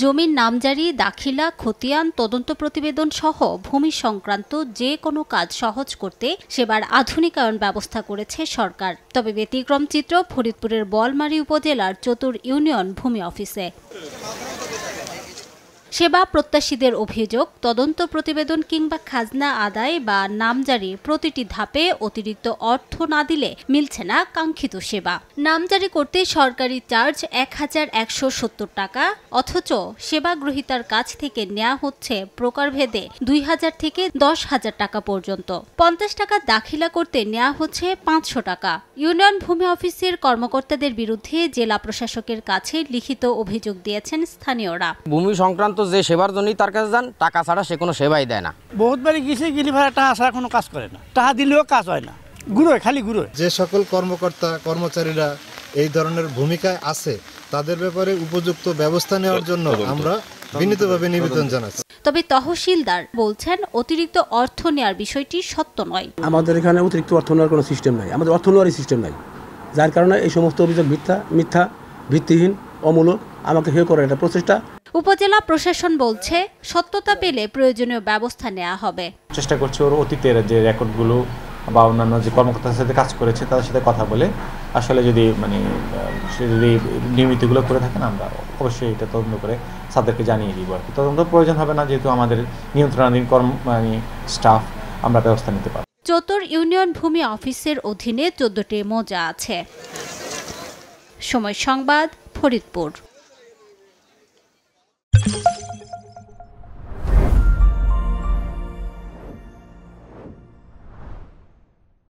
জমির নামজারি, দাখিলা, খতিয়ান, তদন্ত প্রতিবেদন সহ ভূমি সংক্রান্ত যে কোনো কাজ সহজ করতে সেবার আধুনিকায়ন ব্যবস্থা করেছে সরকার। তবে ব্যতিক্রম চিত্র ফরিদপুরের বোয়ালমারী উপজেলার চতুর ইউনিয়ন ভূমি অফিসে। সেবা প্রত্যাশীদের অভিযোগ, তদন্ত প্রতিবেদন কিংবা খাজনা আদায় বা নামজারি প্রতিটি ধাপে অতিরিক্ত অর্থ না দিলে মিলছে না কাঙ্ক্ষিত সেবা। নামজারি করতে সরকারি চার্জ ১,১৭০ টাকা, অথচ সেবা গ্রহীতার কাছ থেকে নেওয়া হচ্ছে প্রকারভেদে ২,০০০ থেকে ১০,০০০ টাকা পর্যন্ত। ৫০ টাকা দাখিলা করতে নেওয়া হচ্ছে ৫০০ টাকা। ইউনিয়ন ভূমি অফিসের কর্মকর্তাদের বিরুদ্ধে জেলা প্রশাসকের কাছে লিখিত অভিযোগ দিয়েছেন স্থানীয়রা। ভূমি সংক্রান্ত যে সেবার জন্যই তার কাছে যান, টাকা ছাড়া সে কোনো সেবাই দেয় না। বহুতবারই গেছে, গেলি ভাড়া টাকা ছাড়া কোনো কাজ করে না, টাকা দিলেও কাজ হয় না, ঘুরোয় খালি ঘুরোয়। যে সকল কর্মকর্তা কর্মচারীরা এই ধরনের ভূমিকায় আছে তাদের ব্যাপারে উপযুক্ত ব্যবস্থা নেওয়ার জন্য আমরা বিনীতভাবে নিবেদন জানাচ্ছি। তবে তহসিলদার বলছেন অতিরিক্ত অর্থ নেওয়ার বিষয়টি সত্য নয়। আমাদের এখানে অতিরিক্ত অর্থ নেওয়ার কোনো সিস্টেম নাই, আমাদের অর্থ নেওয়ারই সিস্টেম নাই, যার কারণে এই সমস্ত অভিযোগ মিথ্যা, ভিত্তিহীন, অমূলক, আমাকে হেয় করার একটা প্রচেষ্টা। উপজেলা প্রশাসন বলছে সত্যতা পেলে প্রয়োজনীয় ব্যবস্থা নেওয়া হবে। চেষ্টা করছে ওর অতীতের যে রেকর্ডগুলো বা অন্যান্য যে কর্মকর্তার সাথে কাজ করেছে তাদের সাথে কথা বলে আসলে যদি সে যদি নিয়মিতগুলো করে থাকেন আমরা অবশ্যই এটা তদন্ত করে তাদেরকে জানিয়ে দিব। আর কি তদন্ত প্রয়োজন হবে না, যেহেতু আমাদের নিয়ন্ত্রণাধীন স্টাফ আমরা ব্যবস্থা নিতে পারি। চতুর ইউনিয়ন ভূমি অফিসের অধীনে 14টি মৌজা আছে। সময় সংবাদ, ফরিদপুর।